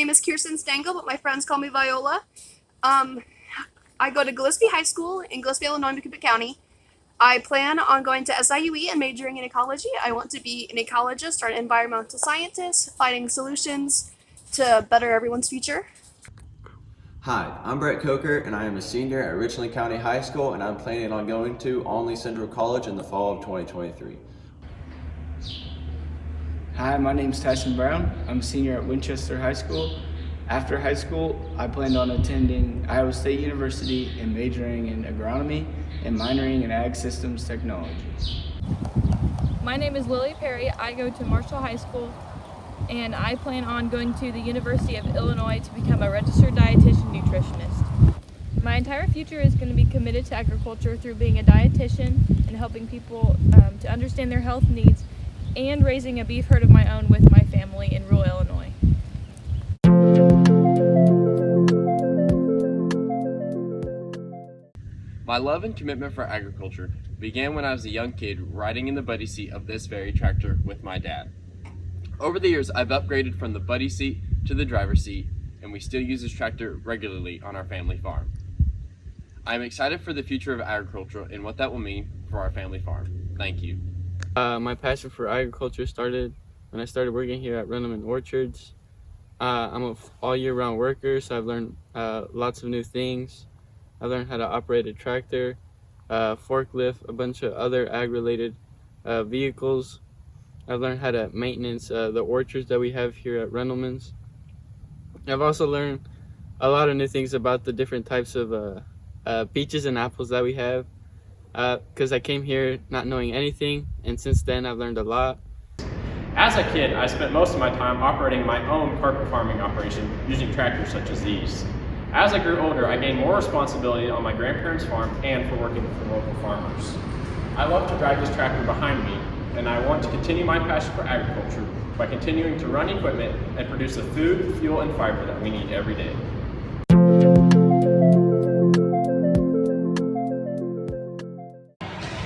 name is Kirsten Stengel, but my friends call me Viola. I go to Gillespie High School in Gillespie, Illinois, Macomb County. I plan on going to SIUE and majoring in ecology. I want to be an ecologist or an environmental scientist, finding solutions to better everyone's future. Hi, I'm Brett Coker, and I am a senior at Richland County High School, and I'm planning on going to Olney Central College in the fall of 2023. Hi, my name is Tyson Brown. I'm a senior at Winchester High School. After high school, I planned on attending Iowa State University and majoring in agronomy and minoring in ag systems technology. My name is Lily Perry. I go to Marshall High School, and I plan on going to the University of Illinois to become a registered dietitian nutritionist. My entire future is going to be committed to agriculture through being a dietitian and helping people to understand their health needs, and raising a beef herd of my own with my family in rural Illinois. My love and commitment for agriculture began when I was a young kid riding in the buddy seat of this very tractor with my dad. Over the years, I've upgraded from the buddy seat to the driver's seat, and we still use this tractor regularly on our family farm. I am excited for the future of agriculture and what that will mean for our family farm. Thank you. My passion for agriculture started when I started working here at Renneman Orchards. I'm an all year round worker, so I've learned lots of new things. I learned how to operate a tractor, forklift, a bunch of other ag related vehicles. I've learned how to maintenance the orchards that we have here at Rendleman's. I've also learned a lot of new things about the different types of peaches and apples that we have, because I came here not knowing anything, and since then I've learned a lot. As a kid, I spent most of my time operating my own carpet farming operation using tractors such as these. As I grew older, I gained more responsibility on my grandparents' farm and for working for local farmers. I love to drive this tractor behind me, and I want to continue my passion for agriculture by continuing to run equipment and produce the food, fuel, and fiber that we need every day.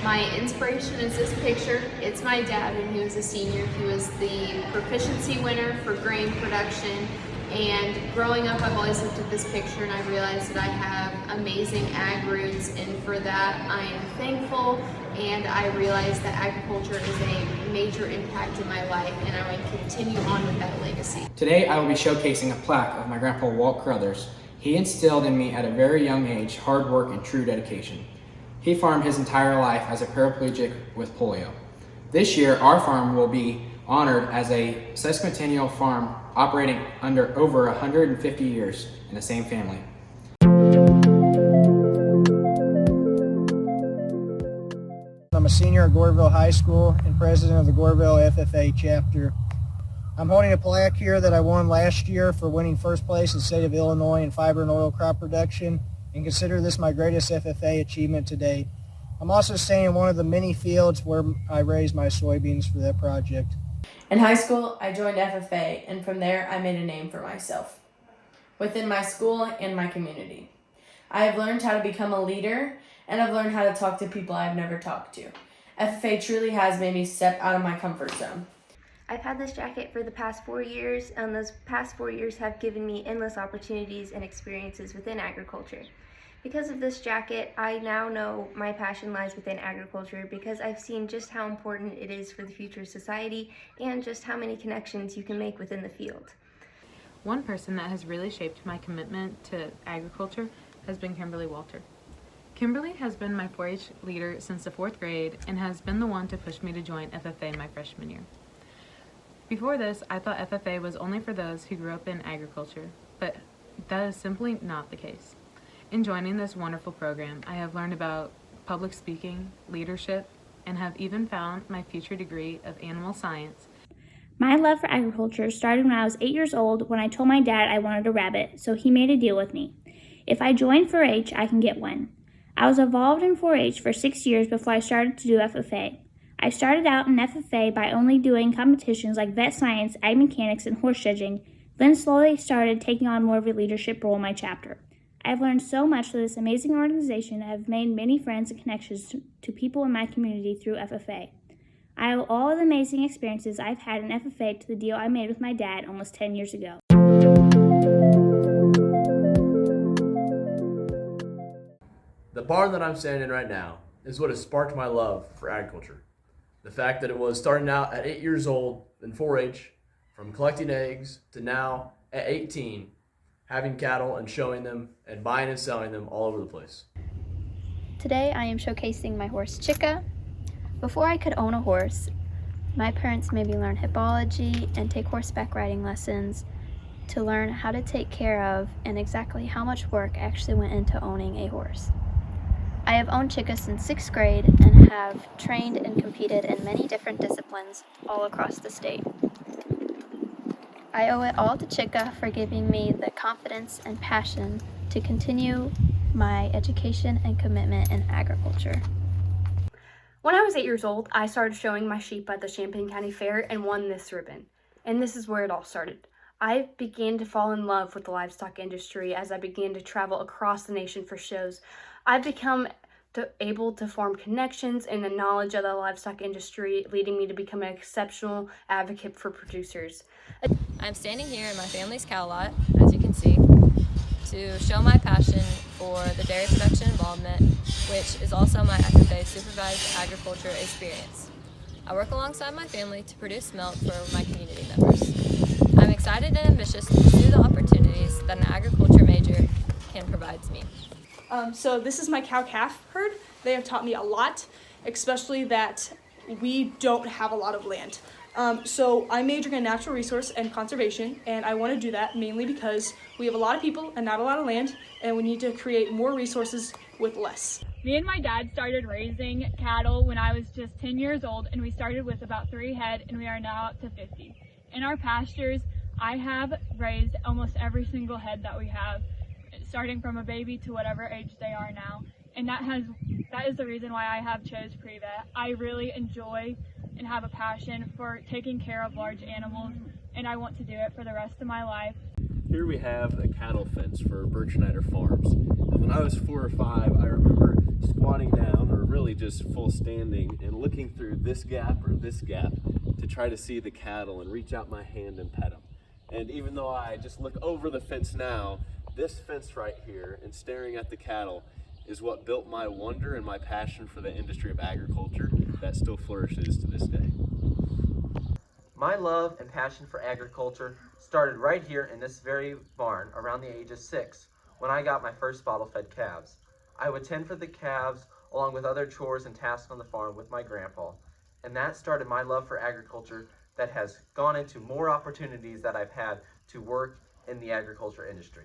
My inspiration is this picture. It's my dad when he was a senior. He was the proficiency winner for grain production. And growing up, I've always looked at this picture and I realized that I have amazing ag roots, and for that I am thankful, and I realize that agriculture is a major impact in my life, and I want to continue on with that legacy. Today I will be showcasing a plaque of my grandpa Walt Crothers. He instilled in me at a very young age hard work and true dedication. He farmed his entire life as a paraplegic with polio. This year, our farm will be honored as a sesquicentennial farm operating under over 150 years in the same family. I'm a senior at Goreville High School and president of the Goreville FFA chapter. I'm holding a plaque here that I won last year for winning first place in the state of Illinois in fiber and oil crop production, and consider this my greatest FFA achievement to date. I'm also staying in one of the many fields where I raised my soybeans for that project. In high school, I joined FFA, and from there, I made a name for myself within my school and my community. I have learned how to become a leader, and I've learned how to talk to people I've never talked to. FFA truly has made me step out of my comfort zone. I've had this jacket for the past 4 years, and those past 4 years have given me endless opportunities and experiences within agriculture. Because of this jacket, I now know my passion lies within agriculture, because I've seen just how important it is for the future of society and just how many connections you can make within the field. One person that has really shaped my commitment to agriculture has been Kimberly Walter. Kimberly has been my 4-H leader since the 4th grade and has been the one to push me to join FFA my freshman year. Before this, I thought FFA was only for those who grew up in agriculture, but that is simply not the case. In joining this wonderful program, I have learned about public speaking, leadership, and have even found my future degree of animal science. My love for agriculture started when I was 8 years old, when I told my dad I wanted a rabbit, so he made a deal with me. If I join 4-H, I can get one. I was involved in 4-H for 6 years before I started to do FFA. I started out in FFA by only doing competitions like vet science, ag mechanics, and horse judging, then slowly started taking on more of a leadership role in my chapter. I've learned so much through this amazing organization and have made many friends and connections to people in my community through FFA. I owe all of the amazing experiences I've had in FFA to the deal I made with my dad almost 10 years ago. The barn that I'm standing in right now is what has sparked my love for agriculture. The fact that it was starting out at 8 years old in 4-H, from collecting eggs to now at 18, having cattle and showing them and buying and selling them all over the place. Today I am showcasing my horse Chica. Before I could own a horse, my parents made me learn hippology and take horseback riding lessons to learn how to take care of and exactly how much work actually went into owning a horse. I have owned Chica since 6th grade and have trained and competed in many different disciplines all across the state. I owe it all to Chica for giving me the confidence and passion to continue my education and commitment in agriculture. When I was 8 years old, I started showing my sheep at the Champaign County Fair and won this ribbon. And this is where it all started. I began to fall in love with the livestock industry as I began to travel across the nation for shows. I've become able to form connections and the knowledge of the livestock industry, leading me to become an exceptional advocate for producers. I'm standing here in my family's cow lot, as you can see, to show my passion for the dairy production involvement, which is also my FFA supervised agriculture experience. I work alongside my family to produce milk for my community members. I'm excited and ambitious to pursue the opportunities that an agriculture major can provide to me. So this is my cow-calf herd. They have taught me a lot, especially that we don't have a lot of land. So I'm majoring in natural resource and conservation, and I want to do that mainly because we have a lot of people and not a lot of land, and we need to create more resources with less. Me and my dad started raising cattle when I was just 10 years old, and we started with about 3 head, and we are now up to 50. In our pastures, I have raised almost every single head that we have, starting from a baby to whatever age they are now. And that is the reason why I have chose Pre-Vet. I really enjoy and have a passion for taking care of large animals, and I want to do it for the rest of my life. Here we have a cattle fence for Birchnider Farms. And when I was 4 or 5, I remember squatting down, or really just full standing, and looking through this gap or this gap to try to see the cattle and reach out my hand and pet them. And even though I just look over the fence now, this fence right here and staring at the cattle is what built my wonder and my passion for the industry of agriculture that still flourishes to this day. My love and passion for agriculture started right here in this very barn around the age of 6 when I got my first bottle-fed calves. I would tend for the calves along with other chores and tasks on the farm with my grandpa, and that started my love for agriculture that has gone into more opportunities that I've had to work in the agriculture industry.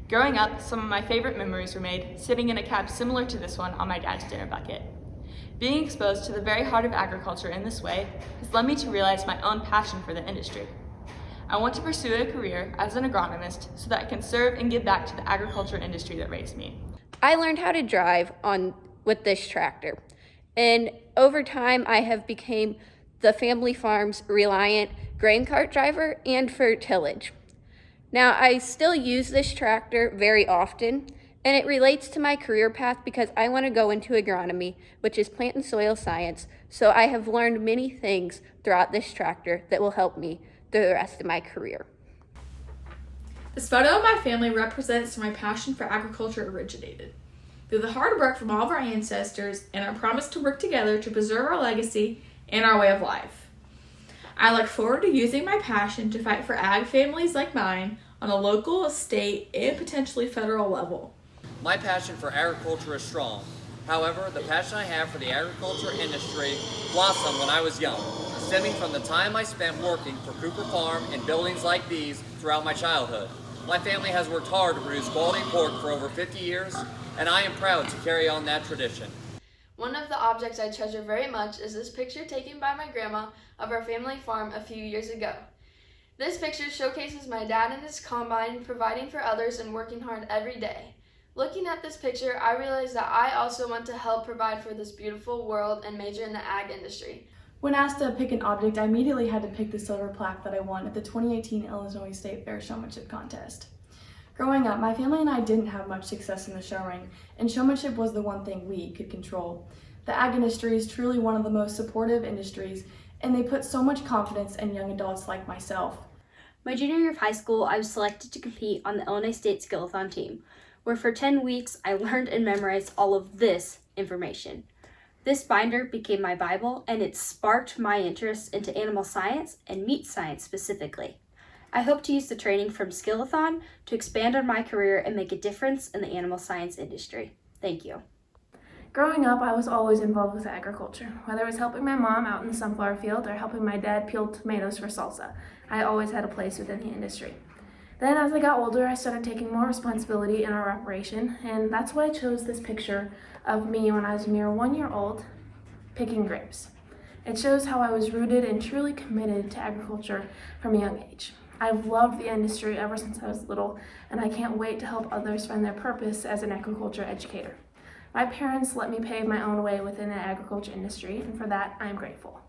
Growing up, some of my favorite memories were made sitting in a cab similar to this one on my dad's dinner bucket. Being exposed to the very heart of agriculture in this way has led me to realize my own passion for the industry. I want to pursue a career as an agronomist so that I can serve and give back to the agriculture industry that raised me. I learned how to drive with this tractor, and over time I have become the family farm's reliant grain cart driver and for tillage. Now I still use this tractor very often, and it relates to my career path because I want to go into agronomy, which is plant and soil science, so I have learned many things throughout this tractor that will help me through the rest of my career. This photo of my family represents where my passion for agriculture originated. Through the hard work from all of our ancestors and our promise to work together to preserve our legacy and our way of life. I look forward to using my passion to fight for ag families like mine on a local, state, and potentially federal level. My passion for agriculture is strong. However, the passion I have for the agriculture industry blossomed when I was young, stemming from the time I spent working for Cooper Farm in buildings like these throughout my childhood. My family has worked hard to produce quality pork for over 50 years, and I am proud to carry on that tradition. One of the objects I treasure very much is this picture taken by my grandma of our family farm a few years ago. This picture showcases my dad and his combine, providing for others and working hard every day. Looking at this picture, I realized that I also want to help provide for this beautiful world and major in the ag industry. When asked to pick an object, I immediately had to pick the silver plaque that I won at the 2018 Illinois State Fair Showmanship Contest. Growing up, my family and I didn't have much success in the show ring, and showmanship was the one thing we could control. The ag industry is truly one of the most supportive industries, and they put so much confidence in young adults like myself. My junior year of high school, I was selected to compete on the Illinois State Skillathon team, where for 10 weeks I learned and memorized all of this information. This binder became my Bible, and it sparked my interest into animal science and meat science specifically. I hope to use the training from Skillathon to expand on my career and make a difference in the animal science industry. Thank you. Growing up, I was always involved with agriculture. Whether it was helping my mom out in the sunflower field or helping my dad peel tomatoes for salsa, I always had a place within the industry. Then as I got older, I started taking more responsibility in our operation, and that's why I chose this picture of me when I was a mere 1 year old picking grapes. It shows how I was rooted and truly committed to agriculture from a young age. I've loved the industry ever since I was little, and I can't wait to help others find their purpose as an agriculture educator. My parents let me pave my own way within the agriculture industry, and for that, I am grateful.